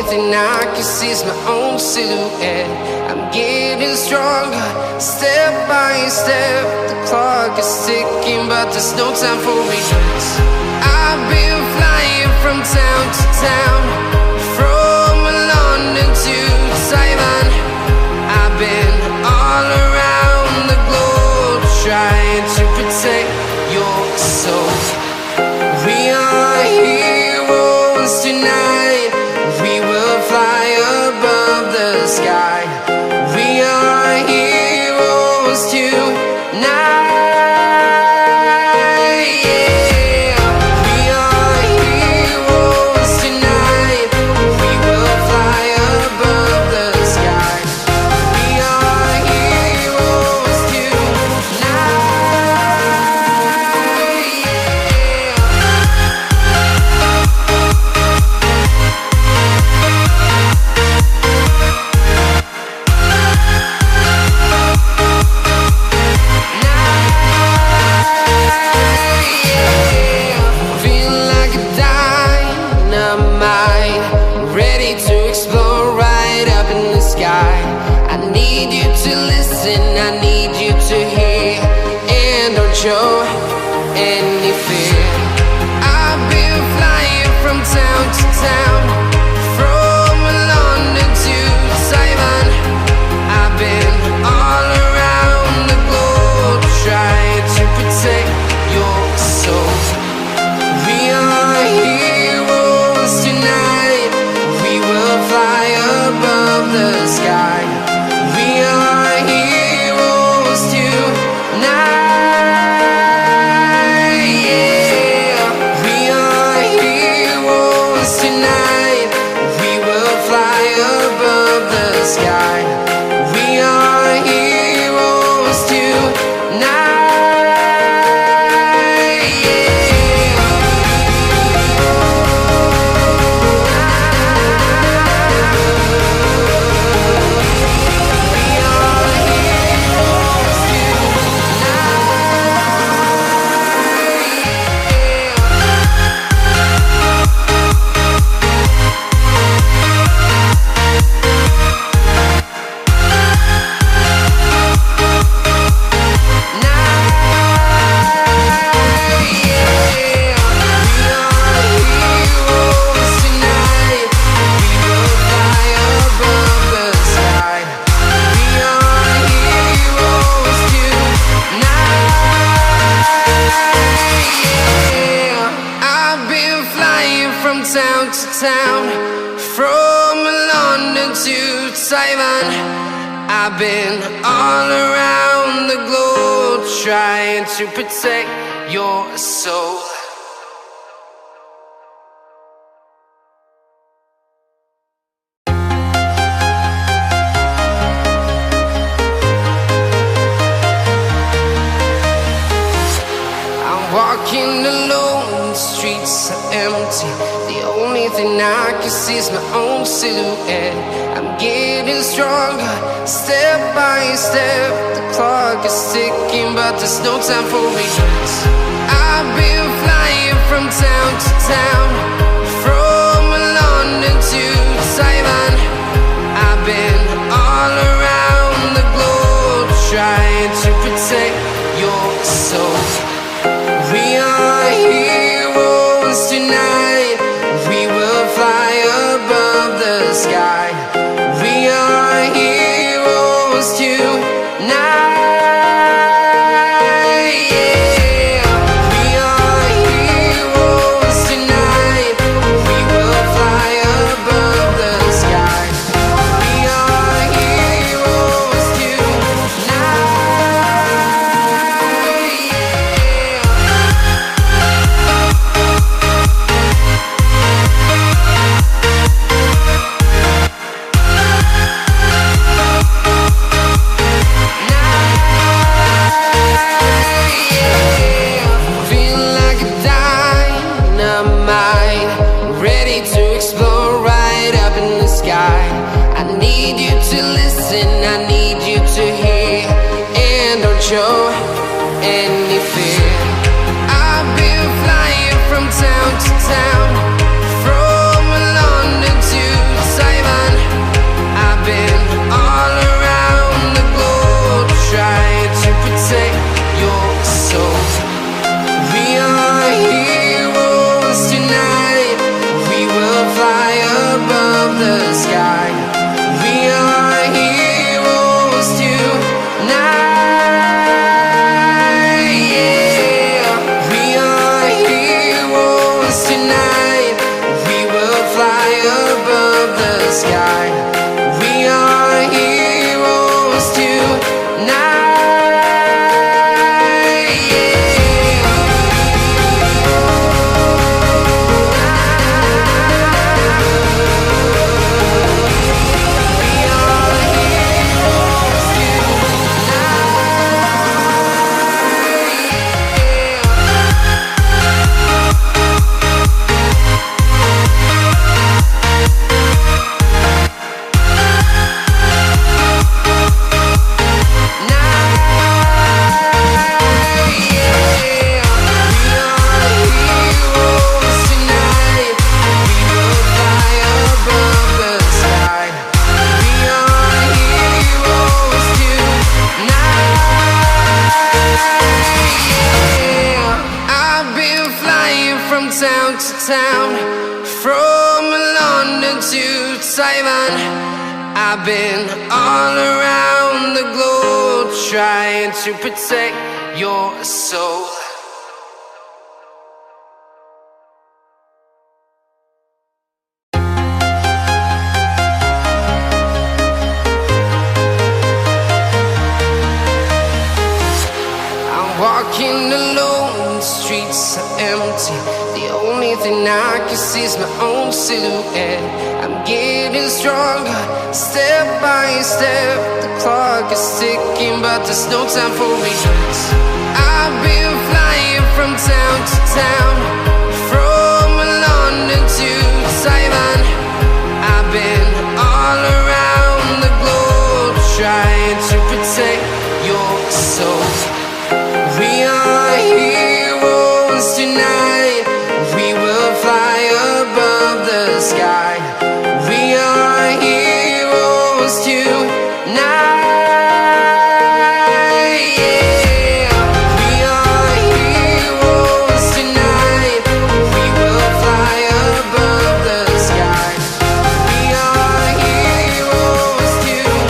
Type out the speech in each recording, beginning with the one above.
thing I can see is my own silhouette. I'm getting stronger, step by step. The clock is ticking, but there's no time for regrets. I've been flying from town to town, from London to Taiwan. I've been all around the globe, trying to protect your soul. We are heroes tonight. We will fly above the sky. We are heroes tonight. Show any fear. I've been flying from town to town, from London to Taiwan. I've been all around the globe, trying to protect your soul. We are heroes tonight. We will fly above the sky. We are heroes tonight. Sky. We are heroes tonight. Town to town, from London to Taiwan. I've been all around the globe, trying to protect your soul. I'm walking alone, the streets are empty. The only thing I can see is my own silhouette. I'm getting stronger, step by step. The clock is ticking, but there's no time for regrets. I've been flying from town to town, from London to Taiwan. I've been all around the globe, trying to protect your soul. We are heroes tonight. We will fly above the sky. We are heroes tonight. We are heroes tonight. We will fly above the sky. We are heroes show any fear. I've been flying from town to town, from London to Taiwan. I've been all around the globe trying to protect your soul. Walking alone, the streets are empty. The only thing I can see is my own silhouette. I'm getting stronger, step by step. The clock is ticking, but there's no time for regrets. I've been flying from town to town, from London to Taiwan. I've been all around the globe trying to protect your soul. We are heroes tonight. We will fly above the sky. We are heroes tonight. Yeah. We are heroes tonight. We will fly above the sky. We are heroes tonight.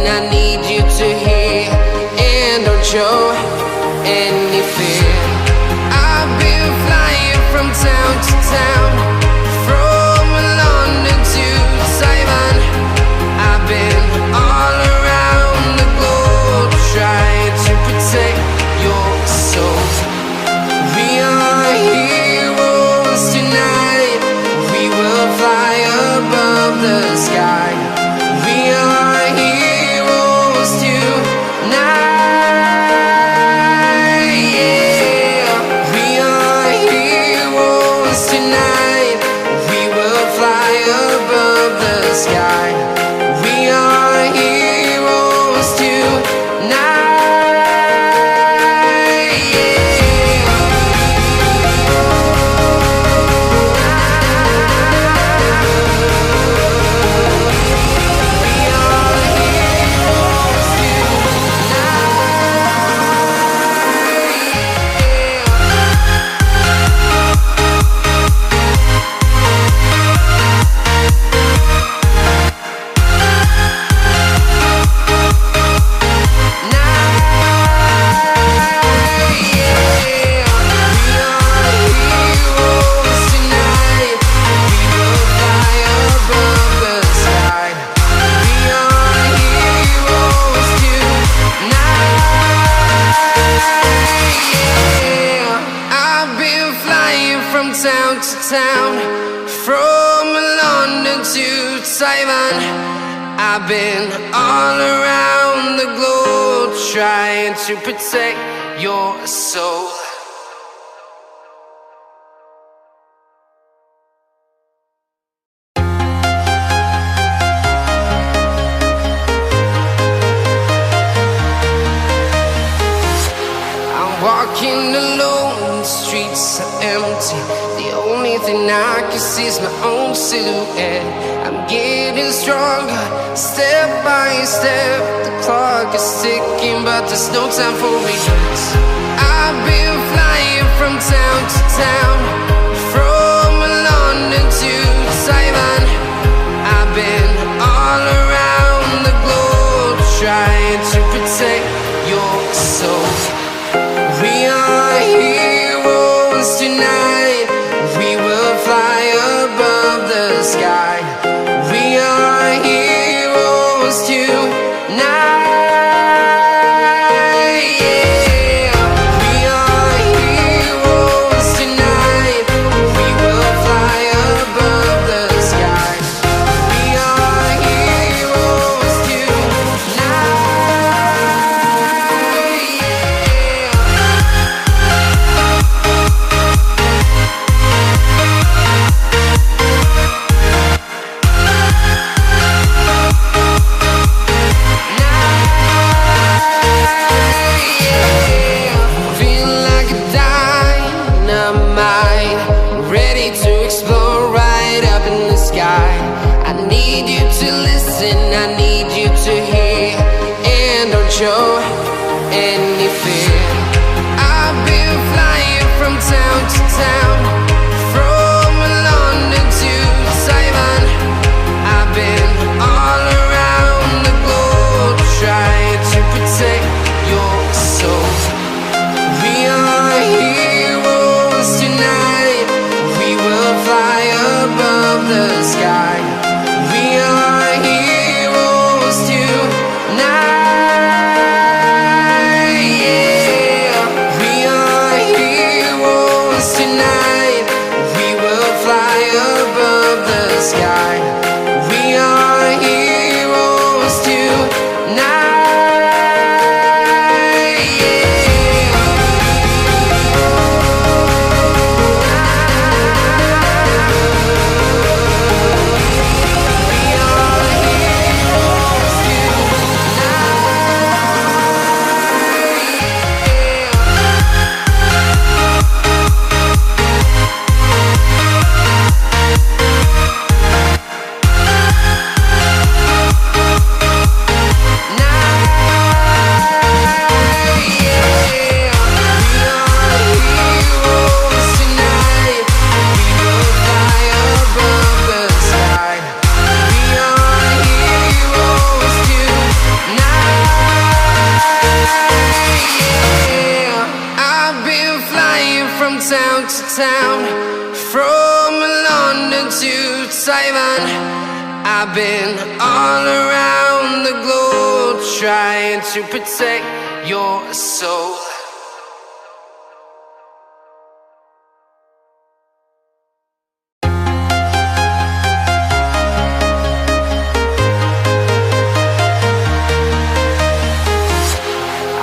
I need you to hear and don't show any fear. I've been flying from town to town, from London to Taiwan. I've been all around the globe trying to protect your soul. We are heroes tonight. We will fly above the sky. We are heroes tonight. Yeah. We are heroes tonight. We will fly above the sky. We are heroes tonight. Town to town, from London to Taiwan. I've been all around the globe trying to protect your soul. Walking alone, the streets are empty. The only thing I can see is my own silhouette. I'm getting stronger, step by step. The clock is ticking, but there's no time for regrets. I've been flying from town to town, from London to Taiwan. I've been all around the globe trying to protect your soul. We are heroes tonight. We will fly above the sky. We are heroes tonight. Yeah. We are heroes tonight. We will fly above the sky. We are heroes tonight. Yeah. show any fear. I've been flying from town to town, from London to Taiwan. I've been all around the globe trying to protect your soul. We are heroes tonight. We will fly above the sky. We are heroes tonight. Yeah. We are heroes tonight. We will fly above the sky. We are heroes tonight. From town to town, from London to Taiwan. I've been all around the globe trying to protect your soul.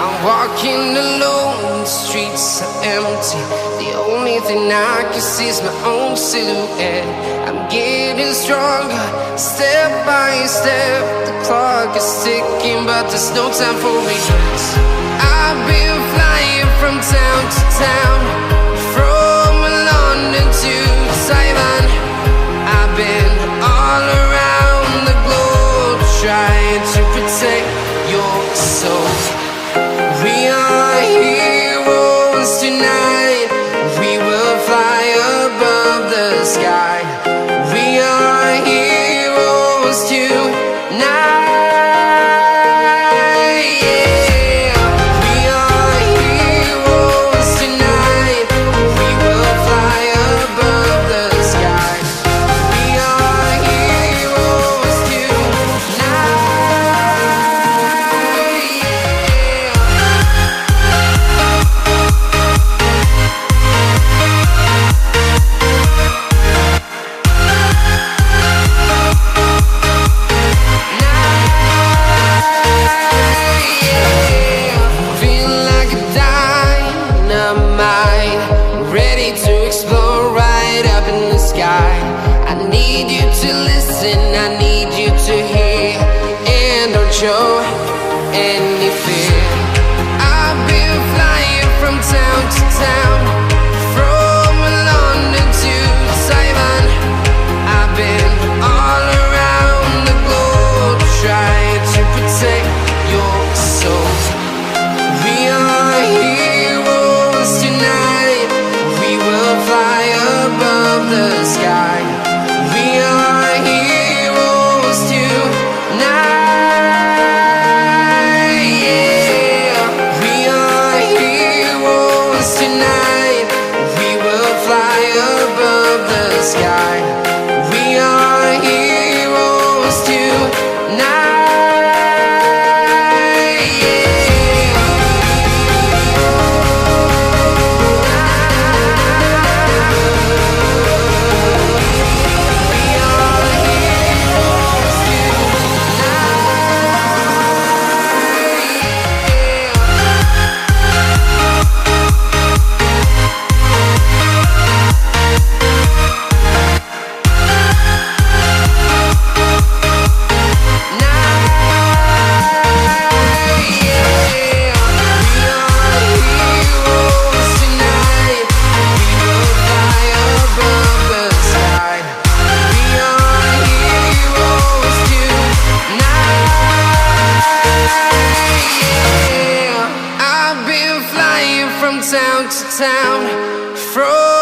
I'm walking alone, the streets are empty. The only thing I can see is my own silhouette. I'm getting stronger, step by step. The clock is ticking, but there's no time for regrets. I've been flying from town to town, from London to Taiwan. I've been all around the globe trying to protect your soul. We are heroes tonight. We will fly above the sky. We are heroes tonight. Yeah. We are heroes tonight. We will fly above the sky. We are heroes tonight. Ready to explore right up in the sky. I need you to listen, I need you to hear, and don't show any fear. I've been flying from town to town, from London to Taiwan. I've been all around the globe trying to protect your soul. We are heroes tonight. We will fly above the sky. We are heroes tonight. Yeah. We are heroes tonight. from town to town, from